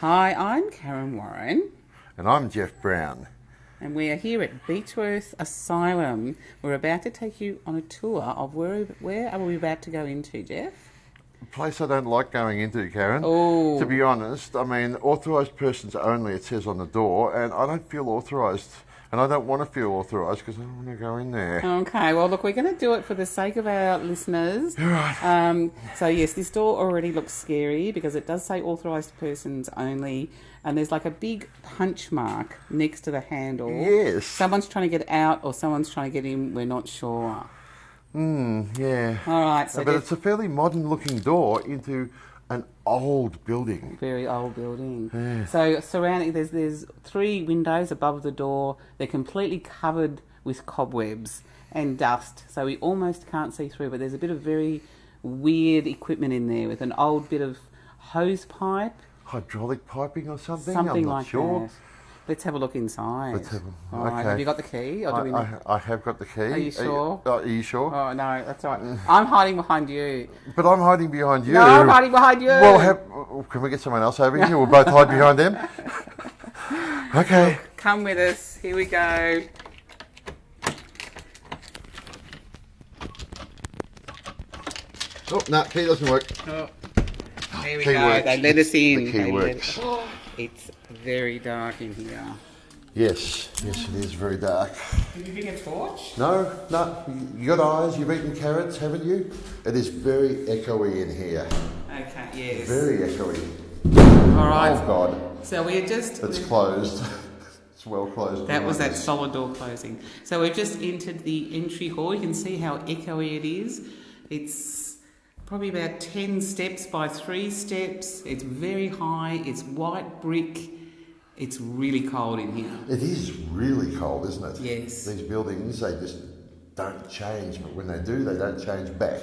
Hi, I'm Kaaron Warren. And I'm Geoff Brown. And we are here at Beechworth Asylum. We're about to take you on a tour of where are we about to go into, Geoff? A place I don't like going into, Kaaron. Oh. To be honest, I mean, authorised persons only, it says on the door, and I don't feel authorised. And I don't want to feel authorised because I don't want to go in there. Okay, well, look, we're going to do it for the sake of our listeners. Right. So, yes, this door already looks scary because it does say authorised persons only, and there's like a big punch mark next to the handle. Yes. Someone's trying to get out or someone's trying to get in, we're not sure. Yeah. All right. So but it's a fairly modern-looking door into an old building. Very old building. Yeah. So surrounding, there's 3 windows above the door. They're completely covered with cobwebs and dust, so we almost can't see through. But there's a bit of very weird equipment in there with an old bit of hose pipe. Hydraulic piping or something? Something I'm not like sure. that. Let's have a look inside. Let's have a, All right. okay. Have you got the key? Or do we I have got the key. Are you sure? Are you sure? Oh, no, that's all right. I'm hiding behind you. But I'm hiding behind you. No, I'm hiding behind you. Well, can we get someone else over here? We'll both hide behind them. Okay. Come with us. Here we go. Oh, no, key doesn't work. Oh, there we Key go. works. They let us in. The key works. It's very dark in here. Yes, it is very dark. Did you bring a torch? No, you got eyes, you've eaten carrots, haven't you? It is very echoey in here. Okay, yes. Very echoey. All right. Oh, God. So we're just... It's closed. It's well closed. That was that solid door closing. So we've just entered the entry hall. You can see how echoey it is. It's probably about 10 steps by 3 steps. It's very high. It's white brick. It's really cold in here. It is really cold, isn't it? Yes. These buildings, they just don't change, but when they do, they don't change back.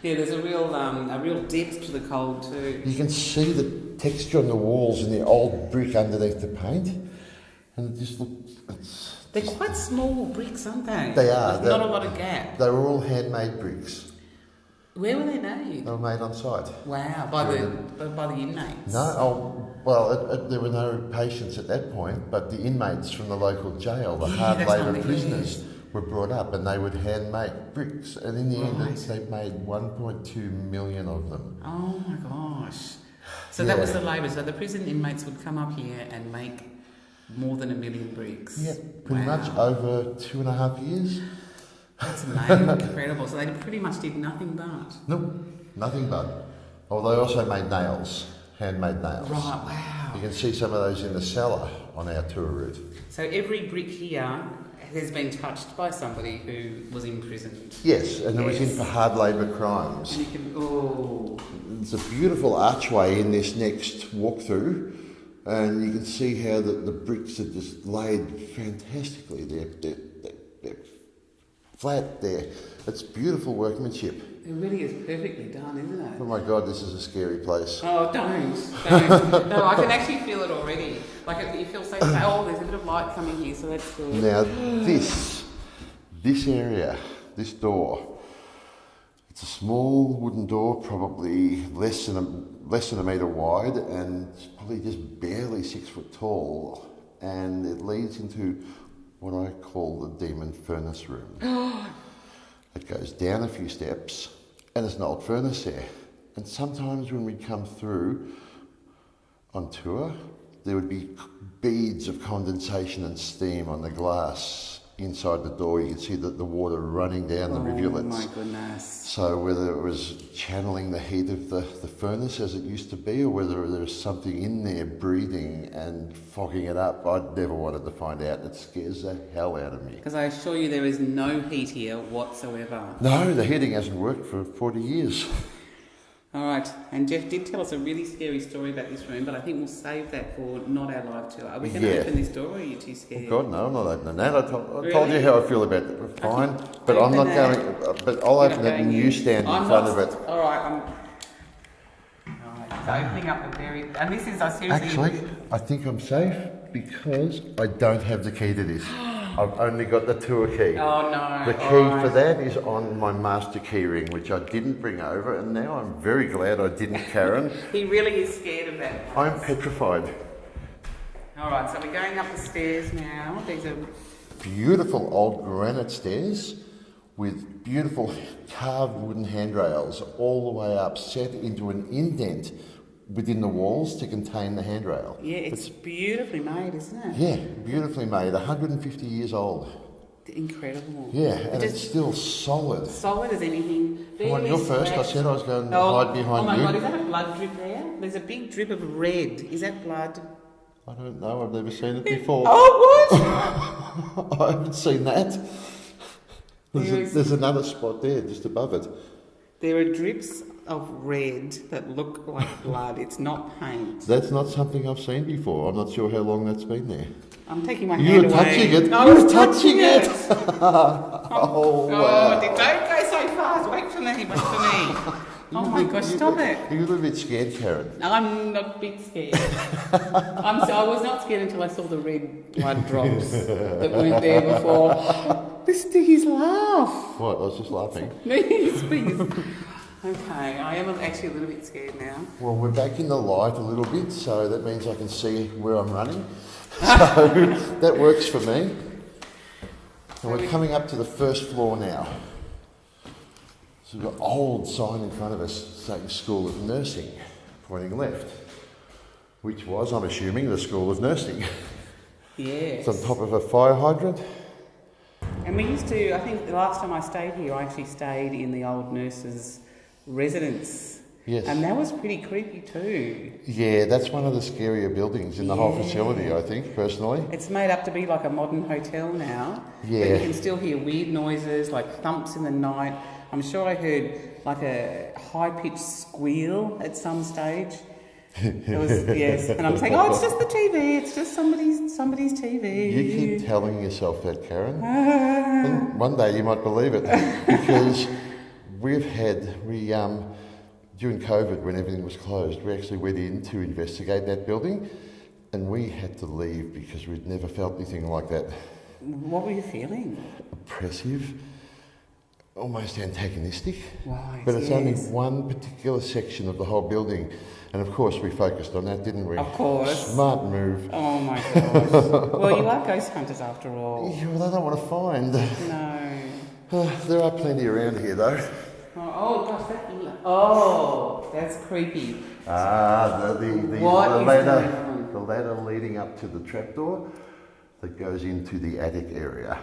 Yeah, there's a real depth to the cold too. You can see the texture on the walls and the old brick underneath the paint, and it just looks... They're quite small bricks, aren't they? They are. There's not a lot of gap. They were all handmade bricks. Where were they made? They were made on site. Wow, by the inmates? There were no patients at that point, but the inmates from the local jail, the hard labour prisoners, were brought up and they would hand make bricks. And in the end, they made 1.2 million of them. Oh my gosh. So that was the labour. So the prison inmates would come up here and make more than 1 million bricks. Yeah, pretty much over 2.5 years. That's amazing, incredible. So they pretty much did nothing but? Nope, nothing but. Oh, they also made nails, handmade nails. Right, wow. You can see some of those in the cellar on our tour route. So every brick here has been touched by somebody who was imprisoned. Yes, and it was in for hard labour crimes. And you can, There's a beautiful archway in this next walkthrough, and you can see how the bricks are just laid fantastically. They're flat there. It's beautiful workmanship. It really is perfectly done, isn't it? Oh my God, this is a scary place. Oh, don't. No, I can actually feel it already. Like, you feel so, oh, there's a bit of light coming here, so that's good. Now, this area, this door, it's a small wooden door, probably less than a metre wide, and it's probably just barely 6 foot tall, and it leads into what I call the demon furnace room. It goes down a few steps, and there's an old furnace there. And sometimes when we'd come through on tour, there would be beads of condensation and steam on the glass inside the door. You could see the water running down the rivulets. Oh my goodness. So whether it was channeling the heat of the furnace as it used to be, or whether there's something in there breathing and fogging it up, I'd never wanted to find out. It scares the hell out of me. Because I assure you there is no heat here whatsoever. No, the heating hasn't worked for 40 years. All right, and Geoff did tell us a really scary story about this room, but I think we'll save that for not our live tour. Are we going to open this door, or are you too scared? Oh God, no, I'm not opening that. I told you how I feel about it. Fine, but I'm not going. But I'll open it and you stand in front of it. All right, so opening up the very, and this is seriously. Actually, I think I'm safe because I don't have the key to this. I've only got the tour key. Oh no. The key for that is on my master key ring, which I didn't bring over, and now I'm very glad I didn't, Kaaron. He really is scared of that place. I'm petrified. Alright, so we're going up the stairs now. These are Beautiful old granite stairs with beautiful carved wooden handrails all the way up, set into an indent within the walls to contain the handrail. Yeah, it's beautifully made, isn't it? Yeah, beautifully made, 150 years old. Incredible. Yeah, and it's still solid. Solid as anything. Come on, you're first. I said I was going to hide behind you. Oh my God, is that a blood drip there? There's a big drip of red. Is that blood? I don't know, I've never seen it before. Oh, what? I haven't seen that. There's another spot there, just above it. There are drips of red that look like blood. It's not paint. That's not something I've seen before. I'm not sure how long that's been there. I'm taking my hand away. You were touching it. I was touching it. Oh, wow. Don't go so fast. Wait for me. Wait for me. Oh my gosh, stop it. You're a little bit scared, Kaaron. I'm not a bit scared. I was not scared until I saw the red blood drops that weren't there before. Listen to his laugh. What? I was just laughing. Please. Okay, I am actually a little bit scared now. Well, we're back in the light a little bit, so that means I can see where I'm running. So that works for me. And we're coming up to the first floor now. So we've got an old sign in front of us saying School of Nursing, pointing left, which was, I'm assuming, the School of Nursing. Yes. It's on top of a fire hydrant. And we used to, I think the last time I stayed here, I actually stayed in the old nurses' residence. Yes. And that was pretty creepy too. Yeah, that's one of the scarier buildings in the whole facility, I think, personally. It's made up to be like a modern hotel now. Yeah. But you can still hear weird noises, like thumps in the night. I'm sure I heard like a high-pitched squeal at some stage. It was, yes. And I'm saying, oh, it's just the TV. It's just somebody's TV. You keep telling yourself that, Kaaron. And one day you might believe it. Because during COVID, when everything was closed, we actually went in to investigate that building, and we had to leave because we'd never felt anything like that. What were you feeling? Oppressive, almost antagonistic. Right, but it's only one particular section of the whole building, and of course we focused on that, didn't we? Of course. Smart move. Oh my gosh. Well, you are ghost hunters after all. Yeah, well, I don't want to find. No. There are plenty around here, though. Oh gosh, that's creepy. The ladder leading up to the trapdoor that goes into the attic area.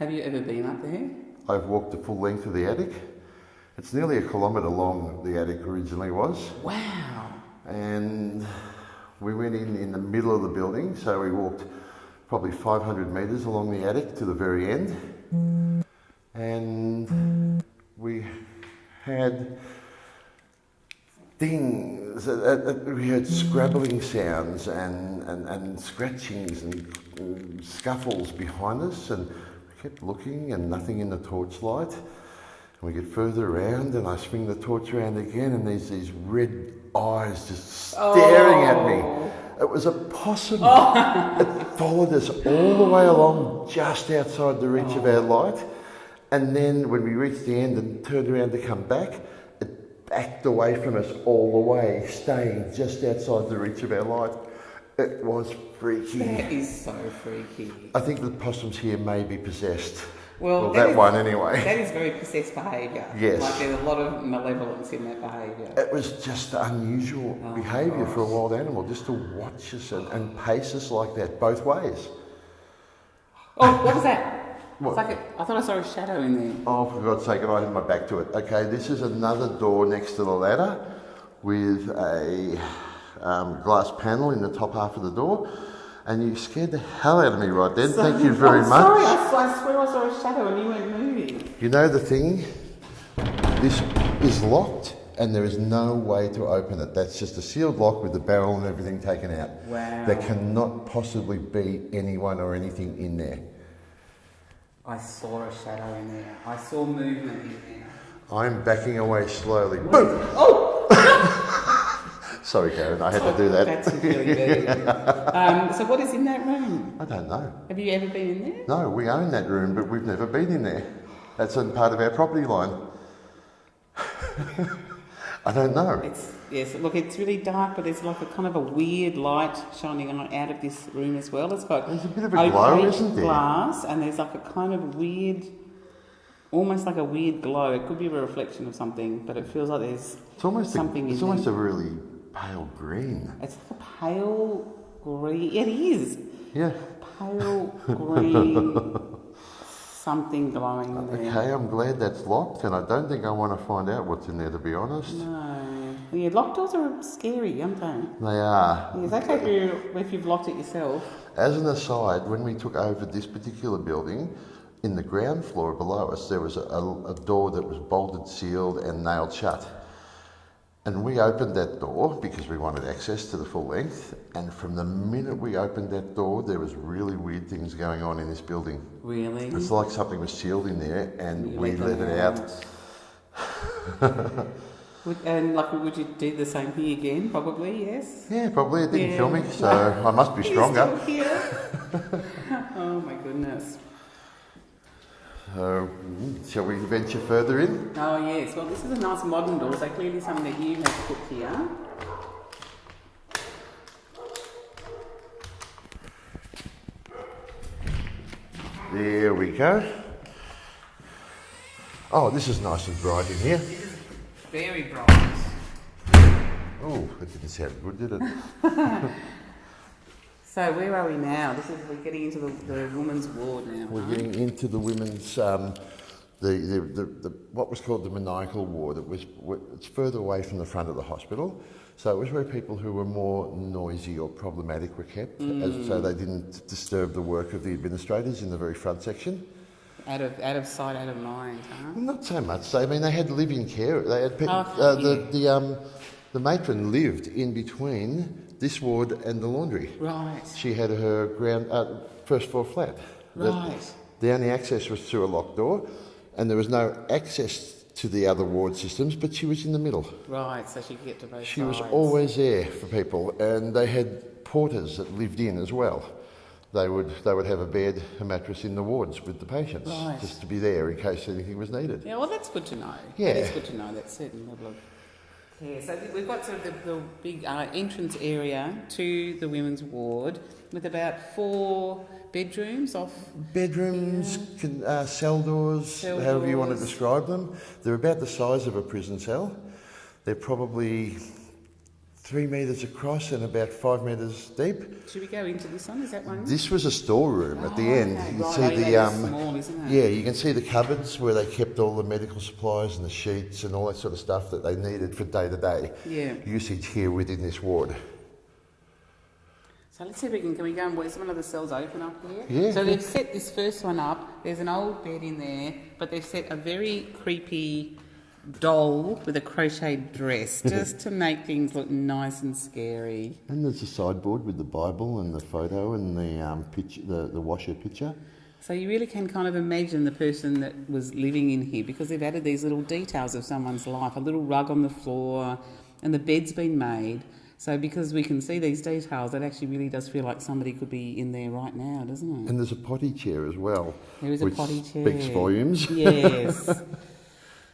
Have you ever been up there? I've walked the full length of the attic. It's nearly 1 kilometre long, the attic originally was. Wow. And we went in the middle of the building, so we walked probably 500 metres along the attic to the very end. And we had things, we heard scrabbling sounds and scratchings and scuffles behind us, and we kept looking and nothing in the torchlight. And we get further around and I swing the torch around again, and there's these red eyes just staring at me. It was a possum. It followed us all the way along just outside the reach of our light. And then when we reached the end and turned around to come back, it backed away from us all the way, staying just outside the reach of our light. It was freaky. That is so freaky. I think the possums here may be possessed. Well, that one anyway. That is very possessed behaviour. Yes. Like there's a lot of malevolence in that behaviour. It was just unusual behaviour for a wild animal, just to watch us and pace us like that, both ways. Oh, what was that? What? It's like I thought I saw a shadow in there. Oh, for God's sake, I had my back to it. Okay, this is another door next to the ladder with a glass panel in the top half of the door. And you scared the hell out of me right then. Thank you very much. Sorry, I swear I saw a shadow and you weren't moving. You know the thing? This is locked and there is no way to open it. That's just a sealed lock with the barrel and everything taken out. Wow. There cannot possibly be anyone or anything in there. I saw a shadow in there. I saw movement in there. I'm backing away slowly. What? Boom! Oh! Sorry, Kaaron, I had to do that. That's really bad. So what is in that room? I don't know. Have you ever been in there? No, we own that room, but we've never been in there. That's a part of our property line. I don't know. Yes, look, it's really dark, but there's like a kind of a weird light shining out of this room as well. It's got there's a bit of a glow, isn't there? Glass, and there's like a kind of weird, almost like a weird glow. It could be a reflection of something, but it feels like there's something in there. It's almost a really pale green. It's like a pale green. It is. Yeah. Pale green. Something glowing in there. Okay, I'm glad that's locked, and I don't think I want to find out what's in there, to be honest. No. Yeah, locked doors are scary, aren't they? They are. Yeah, it's okay if you've locked it yourself. As an aside, when we took over this particular building, in the ground floor below us, there was a door that was bolted, sealed, and nailed shut. And we opened that door because we wanted access to the full length. And from the minute we opened that door, there was really weird things going on in this building. Really? It's like something was sealed in there, and we let it out. Would you do the same thing again? Probably, yes. Yeah, probably. It didn't kill me, so I must be stronger. Oh my goodness. So, shall we venture further in? Oh yes, well this is a nice modern door, so clearly something that you have put here. There we go. Oh, this is nice and bright in here. It is very bright. Oh, it didn't sound good, did it? So where are we now? We're getting into the women's ward now. We're getting into the women's, the what was called the maniacal ward. It's further away from the front of the hospital, so it was where people who were more noisy or problematic were kept, so they didn't disturb the work of the administrators in the very front section. Out of sight, out of mind, huh? Not so much. I mean, they had live-in care. They had the matron lived in between this ward and the laundry. Right. She had her first floor flat. Right. The only access was through a locked door, and there was no access to the other ward systems, but she was in the middle. Right, so she could get to both sides. She was always there for people, and they had porters that lived in as well. They would have a bed, a mattress in the wards with the patients, just to be there in case anything was needed. Yeah, well, that's good to know. Yeah. That is good to know, that certain level of... Yeah, so we've got sort of the big entrance area to the women's ward with about 4 bedrooms off... Bedrooms, cell doors, however you want to describe them. They're about the size of a prison cell. They're probably 3 metres across and about 5 metres deep. Should we go into this one? Is that one? This was a storeroom at the end. Okay. You Right. see Small, isn't it? Yeah, you can see the cupboards where they kept all the medical supplies and the sheets and all that sort of stuff that they needed for day-to-day usage here within this ward. So let's see if can we go and is one of the cells open up here? Yeah. So they've set this first one up. There's an old bed in there, but they've set a very creepy doll with a crocheted dress just to make things look nice and scary. And there's a sideboard with the Bible and the photo and the picture, the washer picture. So you really can kind of imagine the person that was living in here because they've added these little details of someone's life, a little rug on the floor, and the bed's been made. So because we can see these details, it actually really does feel like somebody could be in there right now, doesn't it? And there's a potty chair as well. There is a potty chair. Speaks volumes. Yes.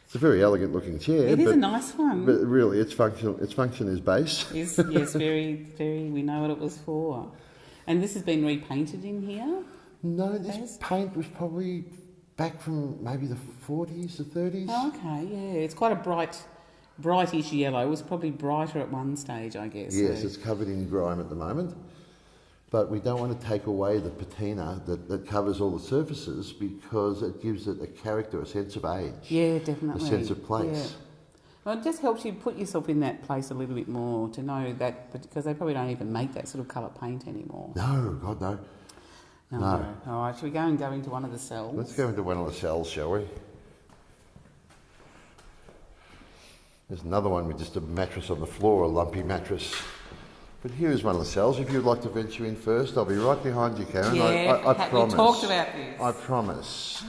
It's a very elegant looking chair. It is a nice one. But really, its function is base. Yes, very, very, we know what it was for. And this has been repainted in here? No, this paint was probably back from maybe the 40s, the 30s. Oh, okay, yeah. It's quite a brightish yellow. It was probably brighter at one stage, I guess. Yes, it's covered in grime at the moment. But we don't want to take away the patina that covers all the surfaces because it gives it a character, a sense of age. Yeah, definitely. A sense of place. Yeah. Well, it just helps you put yourself in that place a little bit more to know that, because they probably don't even make that sort of colour paint anymore. No, God, no. No. All right, shall we go into one of the cells? Let's go into one of the cells, shall we? There's another one with just a mattress on the floor, a lumpy mattress. But here is one of the cells. If you'd like to venture in first, I'll be right behind you, Kaaron. Yeah, I promise. We talked about this. I promise.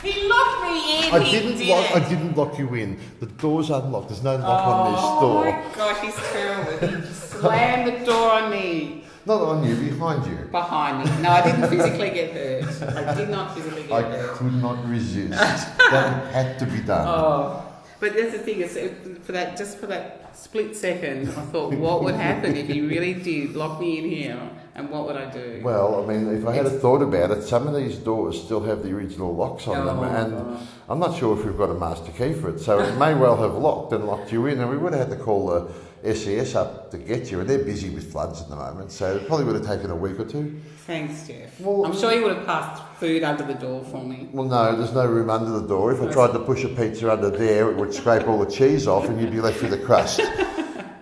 He locked me in. I didn't lock you in. The door's unlocked. There's no lock on this door. Oh my gosh, he's terrible. He slammed the door on me. Not on you, behind you. Behind me. No, I didn't physically get hurt. I did not physically get hurt. I could not resist. That had to be done. Oh, but that's the thing is, for that split second, I thought, what would happen if he really did lock me in here, and what would I do? Well, I mean, if I had thought about it, some of these doors still have the original locks on them, and I'm not sure if we've got a master key for it, so it may well have locked you in, and we would have had to call the SES up to get you, and they're busy with floods at the moment, so it probably would have taken a week or two. Thanks, Geoff. Well, I'm sure you would have passed food under the door for me. Well, no, there's no room under the door. If I tried to push a pizza under there, it would scrape all the cheese off and you'd be left with a crust.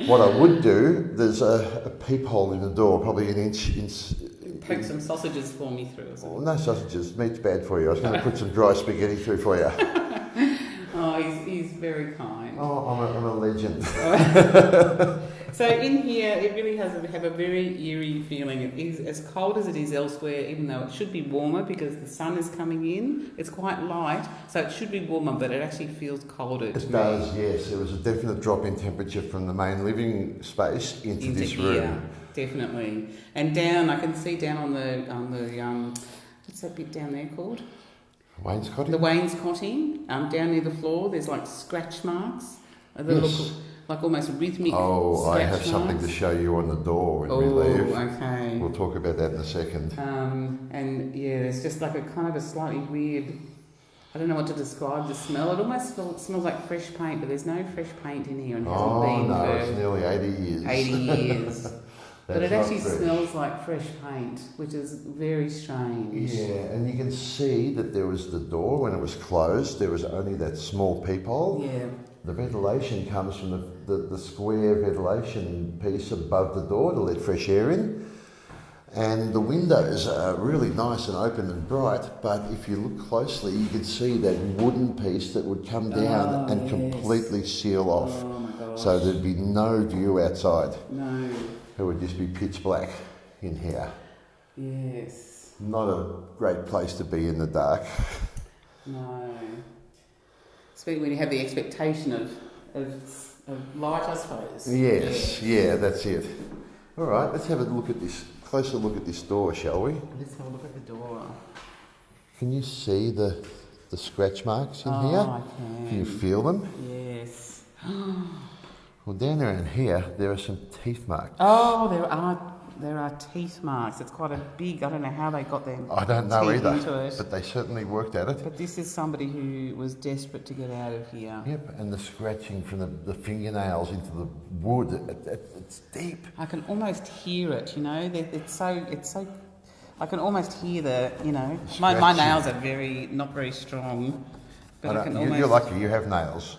What I would do, there's a peephole in the door, probably an inch. Poke some sausages for me through or something. Well, no sausages, meat's bad for you. I was going to put some dry spaghetti through for you. Oh, he's very kind. Oh, I'm a legend. So in here, it really has have a very eerie feeling. It is as cold as it is elsewhere, even though it should be warmer because the sun is coming in. It's quite light, so it should be warmer, but it actually feels colder. It does, yes. There was a definite drop in temperature from the main living space into this here, room. Definitely. And down, I can see down on the what's that bit down there called? Wainscoting? The wainscoting. Down near the floor, there's like scratch marks. They look like almost rhythmic. Oh, I have marks. Something to show you on the door when we leave. Okay. We'll talk about that in a second. And yeah, there's just like a kind of a slightly weird, I don't know what to describe the smell. It almost smells like fresh paint, but there's no fresh paint in here and hasn't been for it's nearly 80 years. 80 years. But it actually fresh. smells like fresh paint, which is very strange. Yeah, and you can see that there was the door when it was closed. There was only that small peephole. Yeah. The ventilation comes from the square ventilation piece above the door to let fresh air in. And the windows are really nice and open and bright, but if you look closely, you can see that wooden piece that would come down and completely seal off. Oh my gosh. So there'd be no view outside. No. It would just be pitch black in here. Yes. Not a great place to be in the dark. No. Especially when you have the expectation of light, I suppose. Yes, yeah, that's it. All right, let's have a look at this, closer look at this door, shall we? Let's have a look at the door. Can you see the scratch marks in here? I can. Can you feel them? Yes. Well, down around here, there are some teeth marks. Oh, there are teeth marks. It's quite a big, I don't know how they got them. I don't know teeth either, into it. but they certainly worked at it. But this is somebody who was desperate to get out of here. Yep, and the scratching from the fingernails into the wood, it's deep. I can almost hear it, you know. It's so. I can almost hear my nails are not very strong, but I can almost. You're lucky. You have nails.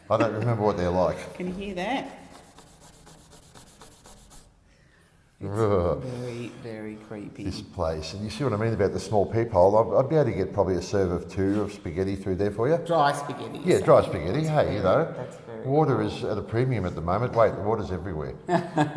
I don't remember what they're like. Can you hear that? It's very, very creepy. This place, and you see what I mean about the small peephole. I'd be able to get probably a serve of 2 of spaghetti through there for you. Dry spaghetti. Yeah, dry spaghetti. Hey, That's very water is at a premium at the moment. Wait, the water's everywhere.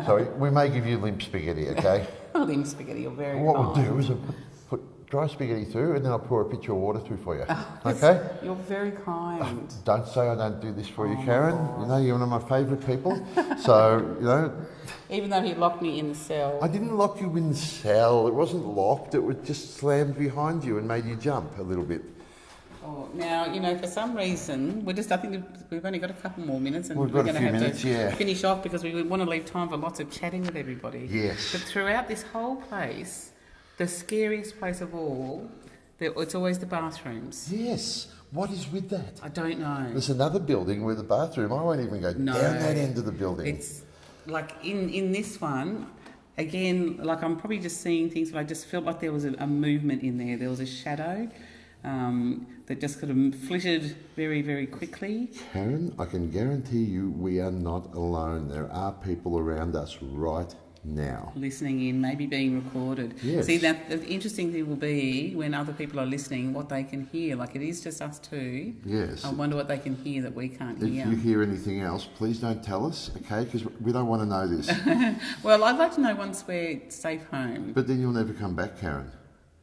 So we may give you limp spaghetti, okay? Limp spaghetti, you're very What kind. we'll do is I'll put dry spaghetti through, and then I'll pour a pitcher of water through for you. Okay? You're very kind. Don't say I don't do this for you, Kaaron. You know, you're one of my favourite people. So, Even though he locked me in the cell. I didn't lock you in the cell. It wasn't locked. It was just slammed behind you and made you jump a little bit. Oh, now, for some reason, I think we've only got a couple more minutes and We've we're got a going to few have minutes, to finish off because we want to leave time for lots of chatting with everybody. Yes. But throughout this whole place, the scariest place of all, it's always the bathrooms. Yes. What is with that? I don't know. There's another building with a bathroom. I won't even go down that end of the building. It's like in this one, again, like I'm probably just seeing things, but I just felt like there was a movement in there. There was a shadow that just kind of flitted very, very quickly. Kaaron, I can guarantee you we are not alone. There are people around us right now. Listening in, maybe being recorded. Yes. See, the interesting thing will be when other people are listening, what they can hear. Like it is just us two. Yes. I wonder what they can hear that we can't If hear. you hear anything else, please don't tell us, okay? Because we don't want to know this. Well, I'd like to know once we're safe home. But then you'll never come back, Kaaron.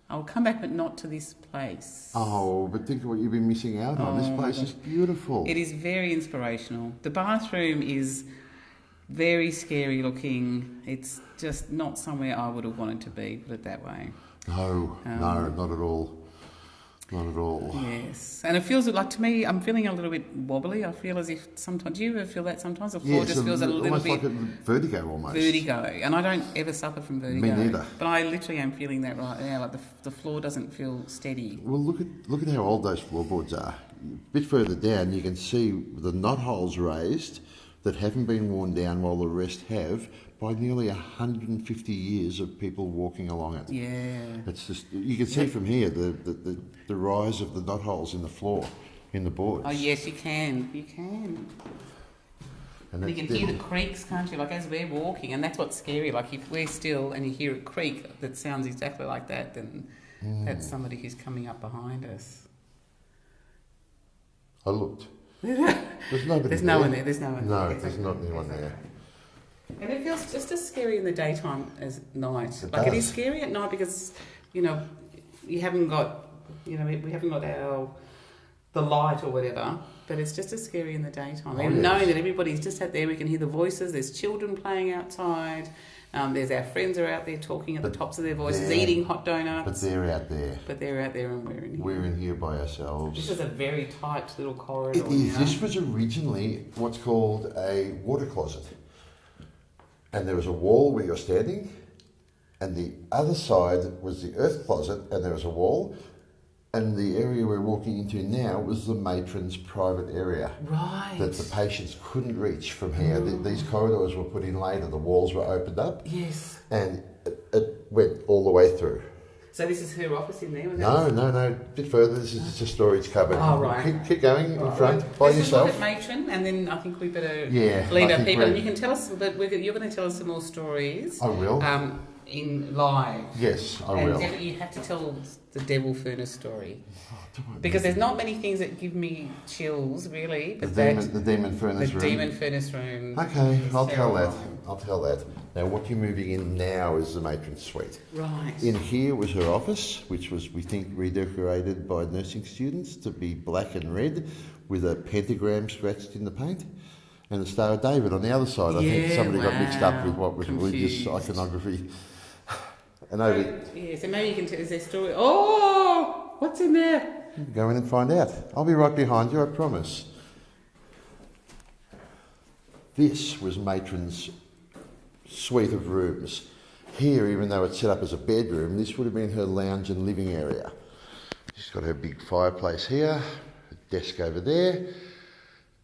I'll come back, but not to this place. Oh, but think of what you've been missing out on. This place is beautiful. It is very inspirational. The bathroom is very scary looking. It's just not somewhere I would have wanted to be, put it that way. No, no, not at all. Not at all. Yes. And it feels like, to me, I'm feeling a little bit wobbly. I feel as if sometimes, do you ever feel that sometimes? The floor just feels a little almost bit... like a vertigo almost. Vertigo. And I don't ever suffer from vertigo. Me neither. But I literally am feeling that right now. Like the floor doesn't feel steady. Well, look at how old those floorboards are. A bit further down, you can see the knot holes raised that haven't been worn down while the rest have, by nearly 150 years of people walking along it. Yeah. It's just, you can see from here the rise of the knot holes in the floor, in the boards. Oh yes, you can. You can. And you can hear the creaks, can't you? Like as we're walking, and that's what's scary. Like if we're still and you hear a creak that sounds exactly like that, then that's somebody who's coming up behind us. I looked. There's nobody There's there. no one there. There's no one there. No, there's not anyone there. And it feels just as scary in the daytime as at night. It is scary at night because, you haven't got, we haven't got the light or whatever, but it's just as scary in the daytime. Even knowing that everybody's just out there, we can hear the voices, there's children playing outside, there's our friends are out there talking at the tops of their voices, eating hot donuts. But they're out there. But they're out there and we're in here. We're in here by ourselves. This is a very tight little corridor. It is. This was originally what's called a water closet. And there was a wall where you're standing, and the other side was the earth closet, and there was a wall, and the area we're walking into now was the matron's private area. Right. That the patients couldn't reach from here. These corridors were put in later, the walls were opened up. Yes. And it went all the way through. So this is her office in there? No. A bit further. This is just a storage cupboard. Oh, right. Keep going in front by yourself. Look at Matron, and then I think we better lead our people. And you can tell us, but you're going to tell us some more stories. I will. In live. Yes, I will. And you have to tell the devil furnace story. Because there's not many things that give me chills, really. But the demon furnace room. The demon furnace room. Okay, I'll tell that. Now, what you're moving in now is the matron's suite. Right. In here was her office, which was, we think, redecorated by nursing students to be black and red with a pentagram scratched in the paint and the Star of David on the other side. I think somebody got mixed up with what was religious iconography. And over... Yeah, so maybe you can tell us their story. Oh, what's in there? Go in and find out. I'll be right behind you, I promise. This was matron's suite of rooms. Here, even though it's set up as a bedroom, this would have been her lounge and living area. She's got her big fireplace here, a desk over there,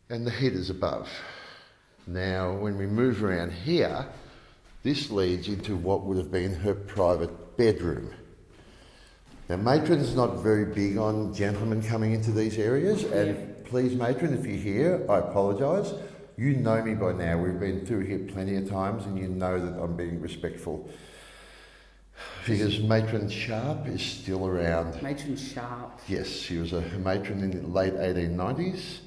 and the heaters above. Now, when we move around here, this leads into what would have been her private bedroom. Now, matron's not very big on gentlemen coming into these areas, and please, matron, if you're here, I apologise. You know me by now. We've been through here plenty of times, and you know that I'm being respectful. Because Matron Sharp is still around. Matron Sharp. Yes, she was a matron in the late 1890s,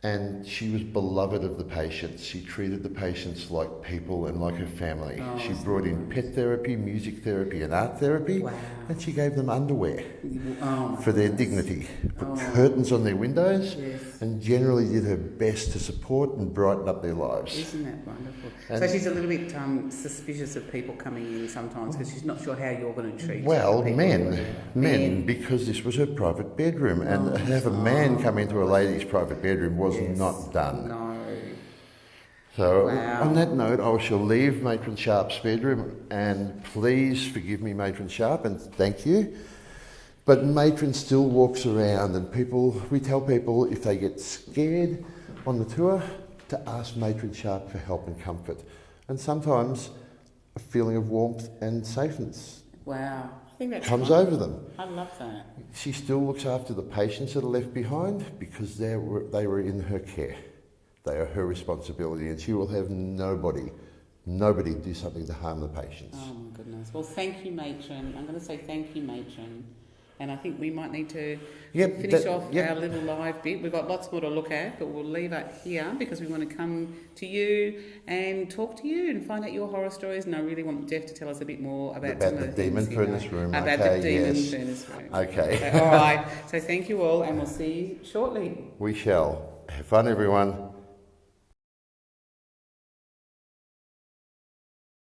and she was beloved of the patients. She treated the patients like people and like her family. She brought in pet therapy, music therapy and art therapy, and she gave them underwear for their dignity. Put curtains on their windows and generally did her best to support and brighten up their lives. Isn't that wonderful? And so she's a little bit suspicious of people coming in sometimes because she's not sure how you're going to treat men, because this was her private bedroom, and to have a man come into a lady's private bedroom was not done. No. So on that note, I shall leave Matron Sharp's bedroom, and please forgive me, Matron Sharp, and thank you. But Matron still walks around, and we tell people if they get scared on the tour to ask Matron Sharp for help and comfort, and sometimes a feeling of warmth and safeness I think that comes over them. I love that. She still looks after the patients that are left behind because they were in her care. They are her responsibility, and she will have nobody do something to harm the patients. Oh my goodness. Well, thank you, Matron. I'm going to say thank you, Matron, And I think we might need to Yep, finish off our little live bit. We've got lots more to look at, but we'll leave it here because we want to come to you and talk to you and find out your horror stories. And I really want Geoff to tell us a bit more about the demon furnace room. About the demon furnace room. Okay. So, all right. So thank you all, and we'll see you shortly. We shall. Have fun, everyone.